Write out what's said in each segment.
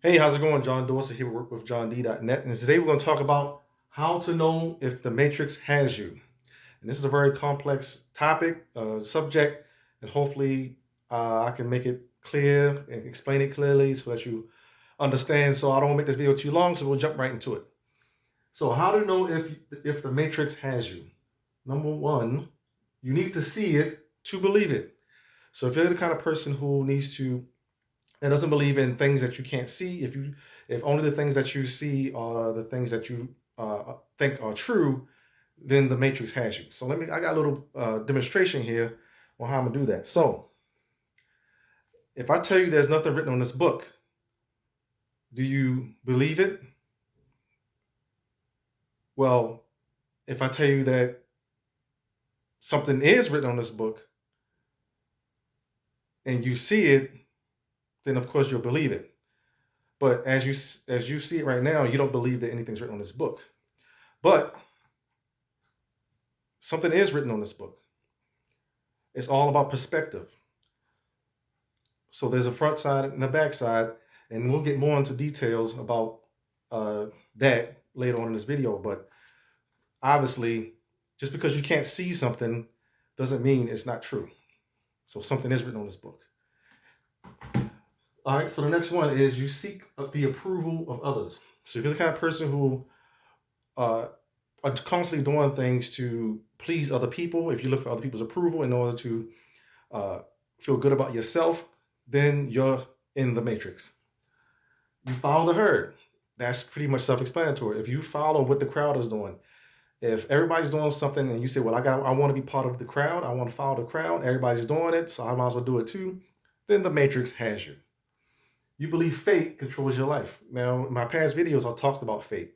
Hey, how's it going? John Dorsey here with JohnD.net. And today we're going to talk about how to know if the Matrix has you. And this is a very complex topic, subject, and hopefully I can make it clear and explain it clearly so that you understand. So I don't want to make this video too long, so we'll jump right into it. So how to know if the Matrix has you? Number one, you need to see it to believe it. So if you're the kind of person who needs to and doesn't believe in things that you can't see. If only the things that you see are the things that you think are true, then the matrix has you. So I got a little demonstration here on how I'm gonna do that. So if I tell you there's nothing written on this book, do you believe it? Well, if I tell you that something is written on this book and you see it, then of course you'll believe it. But as you see it right now, you don't believe that anything's written on this book. But something is written on this book. It's all about perspective. So there's a front side and a back side, and we'll get more into details about that later on in this video. But obviously, just because you can't see something doesn't mean it's not true. So something is written on this book. All right, so the next one is you seek the approval of others. So if you're the kind of person who uh, are constantly doing things to please other people, if you look for other people's approval in order to uh, feel good about yourself, then you're in the matrix. You follow the herd. That's pretty much self-explanatory. If you follow what the crowd is doing, if everybody's doing something and you say, "Well, I want to be part of the crowd. I want to follow the crowd. Everybody's doing it, so I might as well do it too," then the matrix has you. You believe fate controls your life. Now, in my past videos, I talked about fate,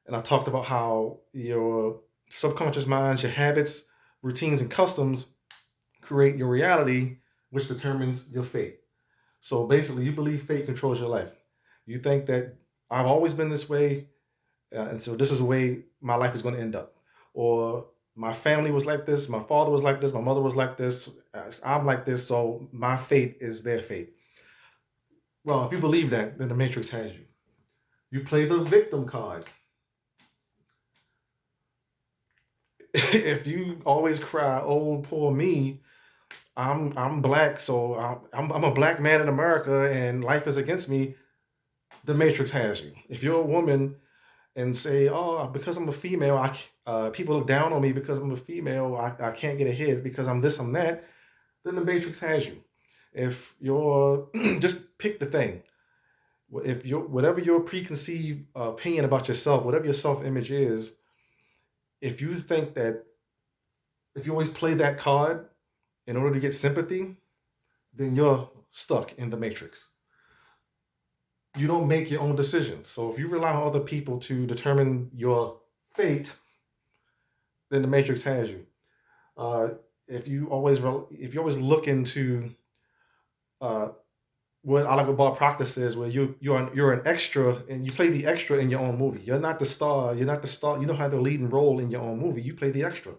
and I talked about how your subconscious mind, your habits, routines, and customs create your reality, which determines your fate. So basically, you believe fate controls your life. You think that I've always been this way, and so this is the way my life is going to end up. Or my family was like this, my father was like this, my mother was like this, I'm like this, so my fate is their fate. Well, if you believe that, then the Matrix has you. You play the victim card. If you always cry, "Oh, poor me," I'm black, so I'm a black man in America, and life is against me. The Matrix has you. If you're a woman and say, "Oh, because I'm a female, people look down on me because I'm a female. I can't get ahead because I'm this, I'm that," then the Matrix has you. If you're just pick the thing. If you whatever your preconceived opinion about yourself, whatever your self image is, if you think that if you always play that card in order to get sympathy, then you're stuck in the matrix. You don't make your own decisions. So if you rely on other people to determine your fate, then the matrix has you. Uh, if you always look into uh, what I like what Bob Proctor says, where you're an extra and you play the extra in your own movie. You're not the star. You're not the star. You don't have the leading role in your own movie. You play the extra.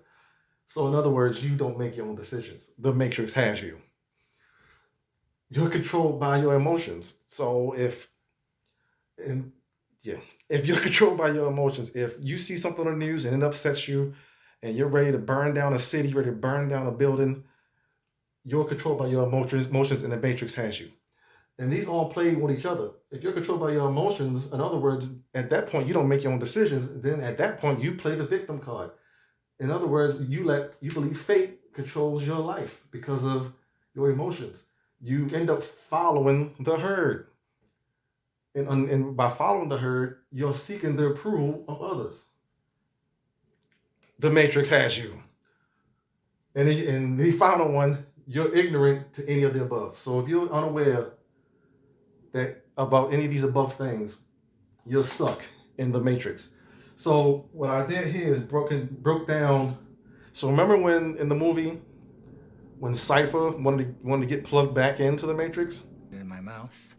So in other words, you don't make your own decisions. The matrix has you. You're controlled by your emotions. So and yeah, if you're controlled by your emotions, if you see something on the news and it upsets you, and you're ready to burn down a city, ready to burn down a building, you're controlled by your emotions, and the matrix has you. And these all play with each other. If you're controlled by your emotions, in other words, at that point you don't make your own decisions. Then at that point you play the victim card. In other words, you believe fate controls your life because of your emotions. You end up following the herd. And by following the herd, you're seeking the approval of others. The matrix has you. And the final one, you're ignorant to any of the above. So if you're unaware that about any of these above things, you're stuck in the matrix. So what I did here is broke down. So remember when in the movie when Cypher wanted to get plugged back into the matrix? In my mouth,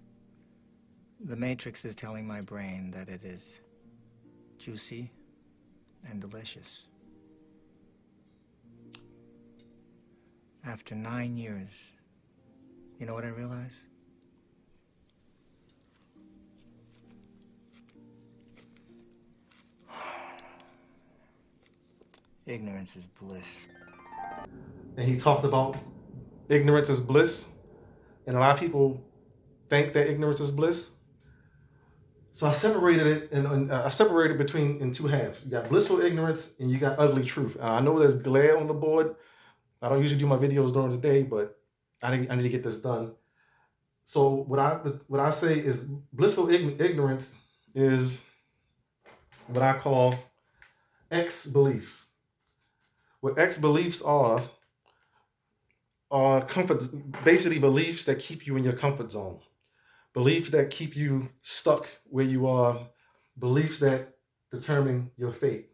the matrix is telling my brain that it is juicy and delicious. After 9 years, you know what I realize? Ignorance is bliss. And he talked about ignorance is bliss. And a lot of people think that ignorance is bliss. So I separated it, and I separated between in two halves. You got blissful ignorance, and you got ugly truth. I know there's glare on the board. I don't usually do my videos during the day, but I need to get this done. So what I say is blissful ignorance is what I call X beliefs. What X beliefs are comfort, basically beliefs that keep you in your comfort zone, beliefs that keep you stuck where you are, beliefs that determine your fate.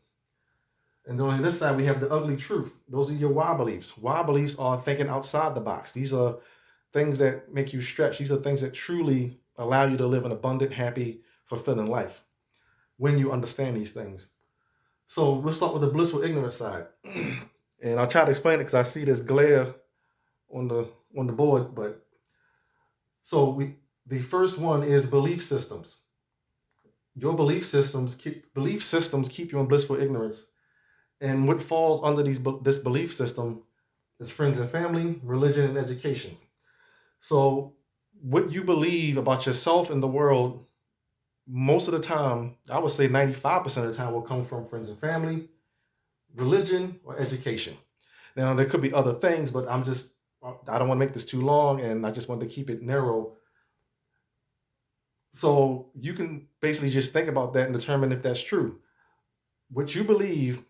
And then on this side, we have the ugly truth. Those are your why beliefs. Why beliefs are thinking outside the box. These are things that make you stretch. These are things that truly allow you to live an abundant, happy, fulfilling life when you understand these things. So we'll start with the blissful ignorance side. And I'll try to explain it because I see this glare on the board. But so the first one is belief systems. Your belief systems keep you in blissful ignorance. And what falls under this belief system is friends and family, religion, and education. So what you believe about yourself and the world, most of the time, I would say 95% of the time, will come from friends and family, religion, or education. Now, there could be other things, but I don't want to make this too long, and I just want to keep it narrow. So you can basically just think about that and determine if that's true. What you believe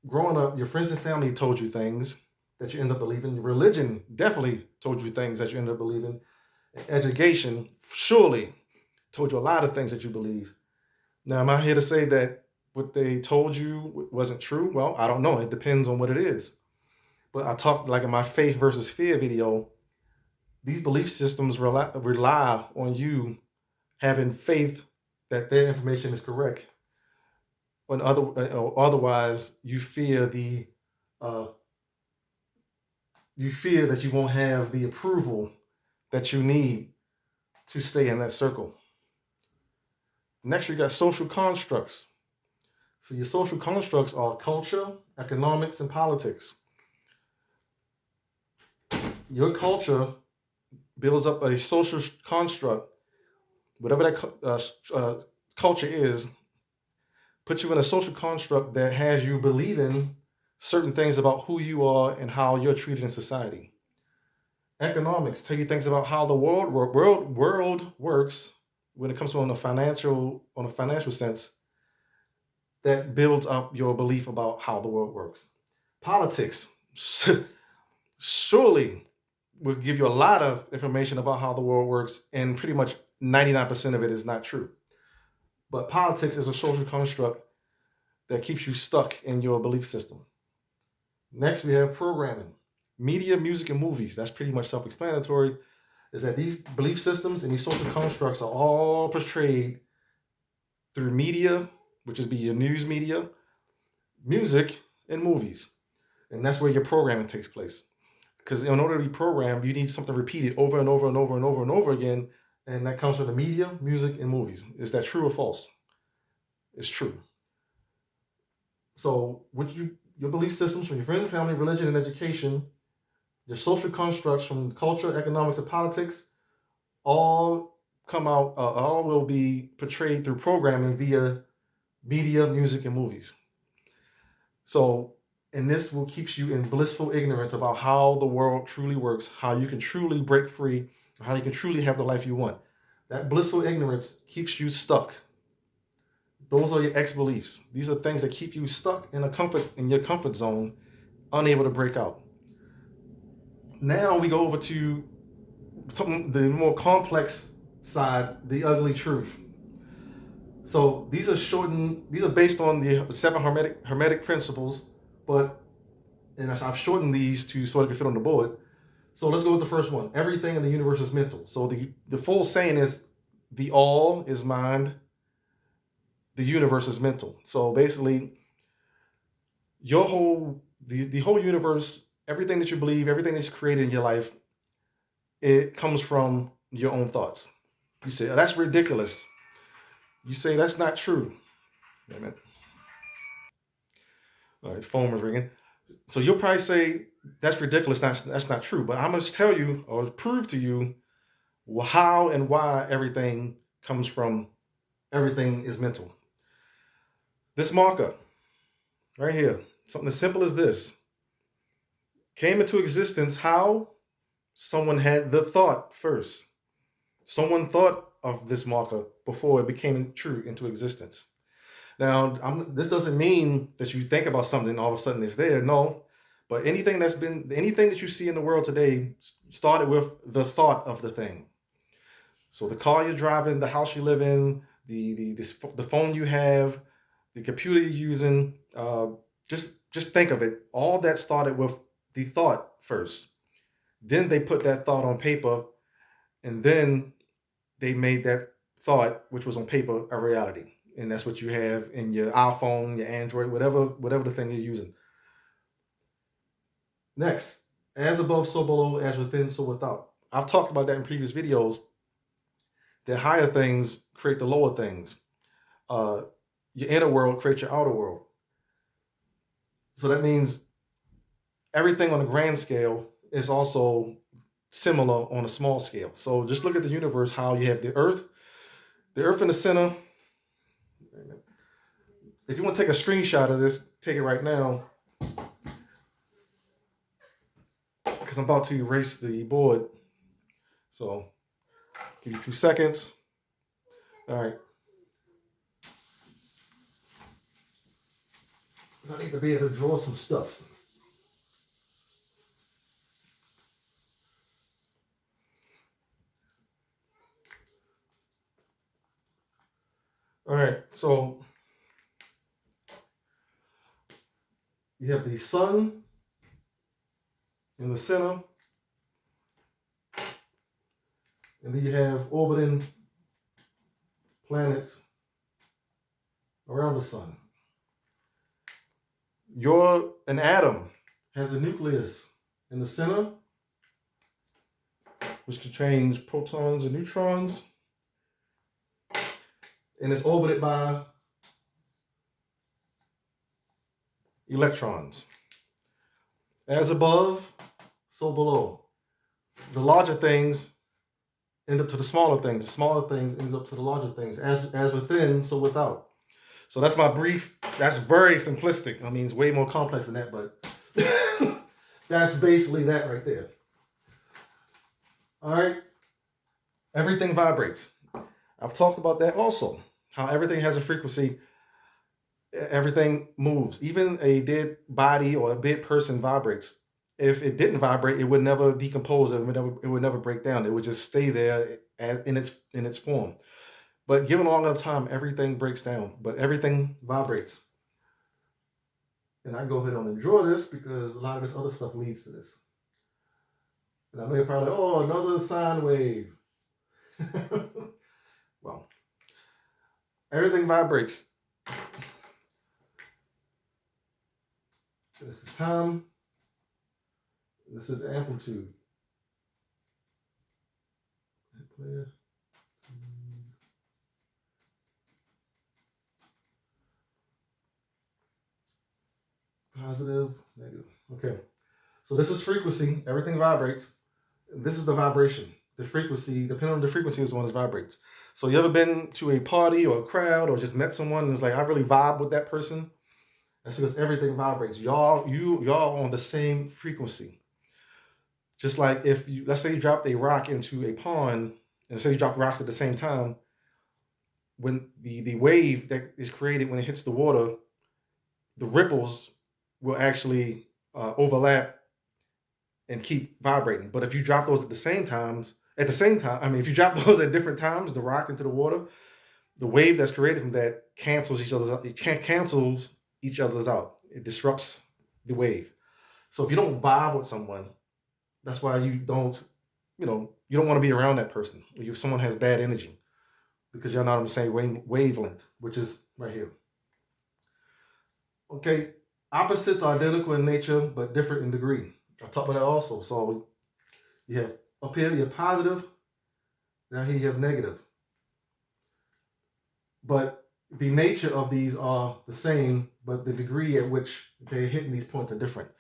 growing up, your friends and family told you things that you end up believing. Your religion definitely told you things that you end up believing. Education surely told you a lot of things that you believe. Now, am I here to say that what they told you wasn't true? Well, I don't know. It depends on what it is. But I talked like in my faith versus fear video, these belief systems rely on you having faith that their information is correct. Otherwise, uh, you fear that you won't have the approval that you need to stay in that circle. Next, you got social constructs. So your social constructs are culture, economics, and politics. Your culture builds up a social construct, whatever that culture is, puts you in a social construct that has you believing certain things about who you are and how you're treated in society. Economics tell you things about how the world works when it comes to on a financial sense that builds up your belief about how the world works. Politics surely will give you a lot of information about how the world works, and pretty much 99% of it is not true. But politics is a social construct that keeps you stuck in your belief system. Next, we have programming. Media, music, and movies. That's pretty much self explanatory. Is that these belief systems and these social constructs are all portrayed through media, which is be your news media, music, and movies. And that's where your programming takes place. Because in order to be programmed, you need something repeated over and over and over and over and over again. And that comes from the media, music, and movies. Is that true or false? It's true. So, your belief systems from your friends and family, religion, and education, your social constructs from culture, economics, and politics, all all will be portrayed through programming via media, music, and movies. So, and this will keeps you in blissful ignorance about how the world truly works, how you can truly break free, how you can truly have the life you want. That blissful ignorance keeps you stuck. Those are your X beliefs. These are things that keep you stuck in your comfort zone, unable to break out. Now we go over to something the more complex side, the ugly truth. So these are based on the seven hermetic principles, but and I've shortened these to so it can fit on the board. So let's go with the first one. Everything in the universe is mental. So the full saying is the all is mind, the universe is mental. So basically, the whole universe, everything that you believe, everything that's created in your life, it comes from your own thoughts. You say, oh, that's ridiculous. You say that's not true. Wait a minute. All right, the phone was ringing. So you'll probably say that's ridiculous. That's not true. But I'm going to tell you or prove to you how and why everything comes from. Everything is mental. This marker right here, something as simple as this, came into existence how? Someone had the thought first. Someone thought of this marker before it became true into existence. Now, this doesn't mean that you think about something and all of a sudden it's there. No, but anything that you see in the world today started with the thought of the thing. So the car you're driving, the house you live in, the phone you have, the computer you're using, just think of it. All that started with the thought first. Then they put that thought on paper, and then they made that thought, which was on paper, a reality. And that's what you have in your iPhone, your Android, whatever the thing you're using. Next, as above, so below, as within, so without. I've talked about that in previous videos. The higher things create the lower things. Your inner world creates your outer world. So that means everything on a grand scale is also similar on a small scale. So just look at the universe, how you have the earth in the center. If you want to take a screenshot of this, take it right now, because I'm about to erase the board. So give you a few seconds. All right. So I need to be able to draw some stuff. All right, so you have the sun in the center, and then you have orbiting planets around the sun. An atom has a nucleus in the center, which contains protons and neutrons, and it's orbited by electrons. As above, so below. The larger things end up to the smaller things. The smaller things ends up to the larger things. As within, so without. So that's my brief. That's very simplistic. I mean, it's way more complex than that, but that's basically that right there. All right. Everything vibrates. I've talked about that also. How everything has a frequency. Everything moves. Even a dead body or a dead person vibrates. If it didn't vibrate, it would never decompose. It would never break down. It would just stay there in its form. But given long enough time, everything breaks down. But everything vibrates. And I go ahead and draw this because a lot of this other stuff leads to this. And I know you're probably, oh, another sine wave. Well, everything vibrates. This is time. This is amplitude. Positive, negative. Okay. So this is frequency. Everything vibrates. This is the vibration. The frequency, depending on the frequency, is the one that vibrates. So you ever been to a party or a crowd or just met someone and it's like, I really vibe with that person? That's because everything vibrates. Y'all on the same frequency. Just like if you, let's say you dropped a rock into a pond, and say you drop rocks at the same time, when the wave that is created when it hits the water, the ripples will actually overlap and keep vibrating. But if you drop those at the same time, if you drop those at different times, the rock into the water, the wave that's created from that cancels each other's out. It cancels each other's out. It disrupts the wave. So if you don't vibe with someone, that's why you don't want to be around that person. If someone has bad energy, because you're not on the same wavelength, which is right here. Okay, opposites are identical in nature, but different in degree. I'll talk about that also. So you have up here, you have positive. Now here you have negative. But the nature of these are the same, but the degree at which they're hitting these points are different.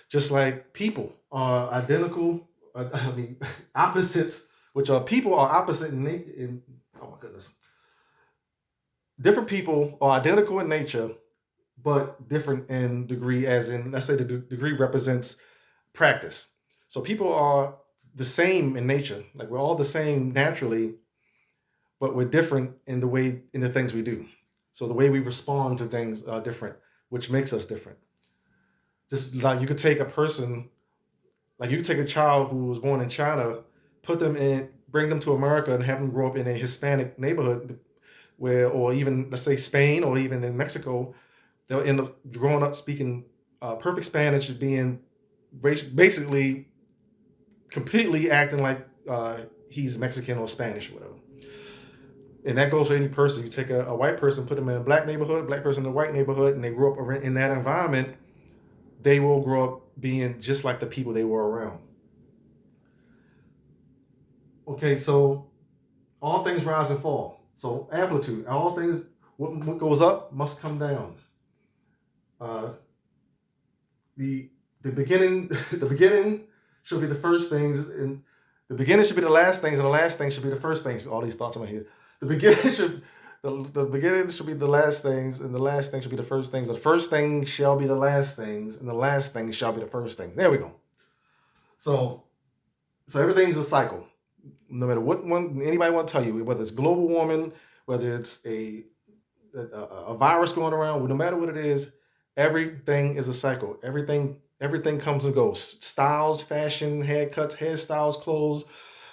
Just like people are identical, I mean, opposites, which are people are opposite in oh my goodness. Different people are identical in nature, but different in degree, as in, let's say the degree represents practice. So people are the same in nature, like we're all the same naturally, but we're different in the things we do. So the way we respond to things are different, which makes us different. Just like you could take a person, like you could take a child who was born in China, bring them to America, and have them grow up in a Hispanic neighborhood where, or even let's say Spain, or even in Mexico, they'll end up growing up speaking perfect Spanish, being basically completely acting like he's Mexican or Spanish or whatever. And that goes for any person. You take a white person, put them in a black neighborhood, black person in a white neighborhood, and they grew up in that environment, they will grow up being just like the people they were around. Okay, so all things rise and fall. So amplitude, all things, what goes up must come down. Uh, the the beginning, the beginning should be the first things, and the beginning should be the last things, and the last things should be the first things. All these thoughts in my head. The beginning should the beginning should be the last things, and the last thing should be the first things. And the first thing shall be the last things, and the last thing shall be the first things. There we go. So everything's a cycle. No matter what one anybody want to tell you, whether it's global warming, whether it's a virus going around, no matter what it is, everything is a cycle. Everything comes and goes. Styles, fashion, haircuts, hairstyles, clothes,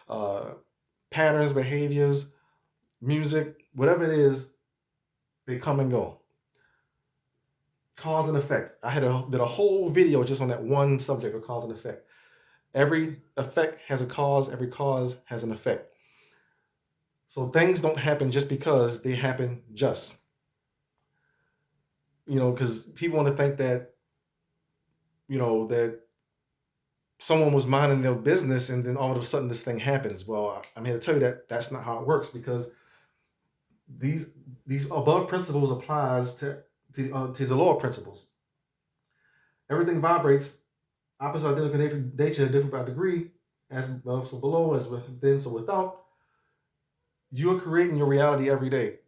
uh, patterns, behaviors, music, whatever it is, they come and go. Cause and effect. Did a whole video just on that one subject of cause and effect. Every effect has a cause. Every cause has an effect. So things don't happen just because they happen just. Because people want to think that, that someone was minding their business and then all of a sudden this thing happens. Well, I'm here to tell you that that's not how it works, because these above principles applies to the lower principles. Everything vibrates, opposite identical nature, different by degree, as above so below, as within so without. You are creating your reality every day.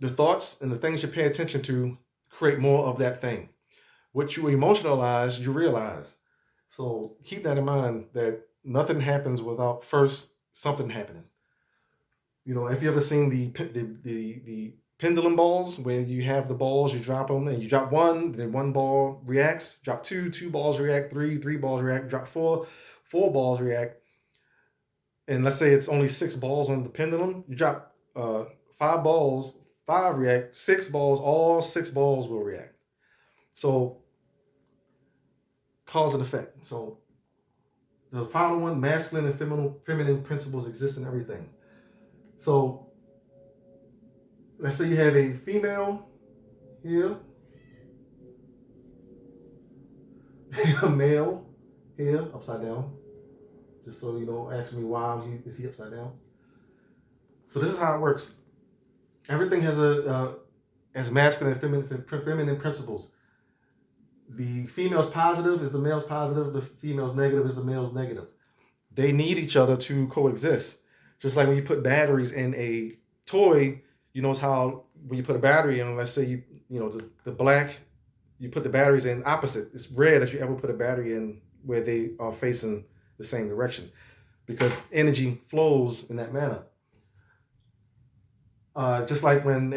The thoughts and the things you pay attention to create more of that thing. What you emotionalize, you realize. So keep that in mind, that nothing happens without first something happening. If you ever seen the pendulum balls, where you have the balls, you drop them, and you drop one, then one ball reacts. Drop two balls react. Three balls react. Drop four balls react. And let's say it's only 6 balls on the pendulum. You drop 5 balls, 5 react. 6 balls, all 6 balls will react. So cause and effect. So the final one, masculine and feminine principles exist in everything. So let's say you have a female here, a male here, upside down. Just so you don't ask me why is he upside down. So this is how it works. Everything has masculine and feminine principles. The female's positive is the male's positive. The female's negative is the male's negative. They need each other to coexist. Just like when you put batteries in a toy, you notice how when you put a battery in, let's say the black, you put the batteries in opposite. It's rare that you ever put a battery in where they are facing the same direction, because energy flows in that manner. Just like when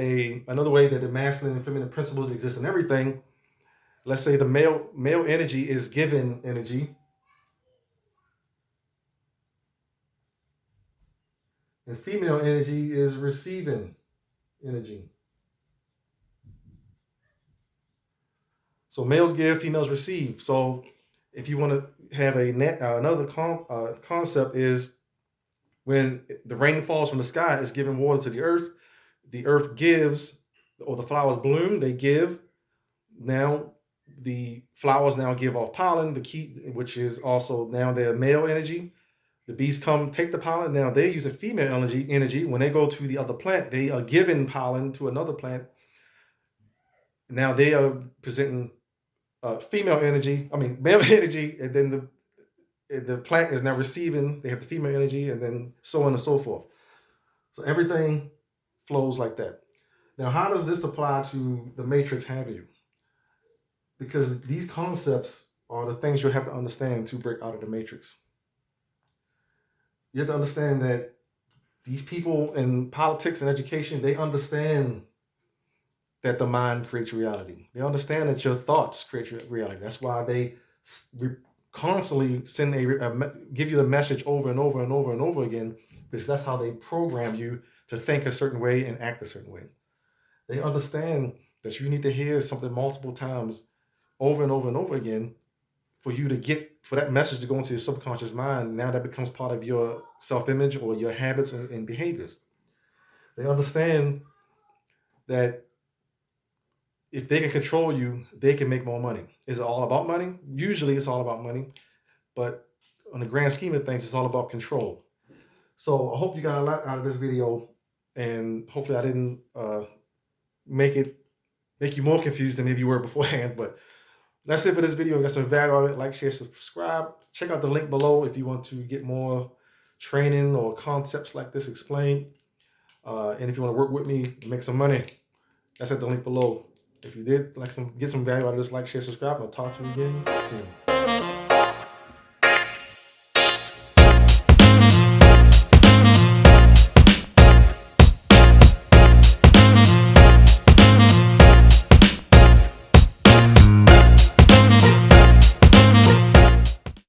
another way that the masculine and feminine principles exist in everything. Let's say the male energy is given energy, and female energy is receiving energy. So males give, females receive. So if you want to have another concept is, when the rain falls from the sky, it's giving water to the earth gives, or the flowers bloom, they give. Now the flowers now give off pollen, which is also now their male energy. The bees come take the pollen. Now they use a female energy. When they go to the other plant, they are giving pollen to another plant. Now they are presenting female energy. I mean, male energy, and then the plant is now receiving. They have the female energy, and then so on and so forth. So everything flows like that. Now, how does this apply to the matrix having you? Because these concepts are the things you have to understand to break out of the matrix. You have to understand that these people in politics and education, they understand that the mind creates reality. They understand that your thoughts create your reality. That's why they constantly give you the message over and over and over and over again, because that's how they program you to think a certain way and act a certain way. They understand that you need to hear something multiple times over and over and over again for that message to go into your subconscious mind. Now that becomes part of your self-image or your habits and behaviors. They understand that if they can control you, they can make more money. Is it all about money? Usually it's all about money, but on the grand scheme of things, it's all about control. So I hope you got a lot out of this video, and hopefully I didn't make you more confused than maybe you were beforehand. But that's it for this video. I got some value out of it. Like, share, subscribe. Check out the link below if you want to get more training or concepts like this explained. And if you want to work with me and make some money, that's at the link below. If you did get some value out of this, like, share, subscribe, and I'll talk to you again soon.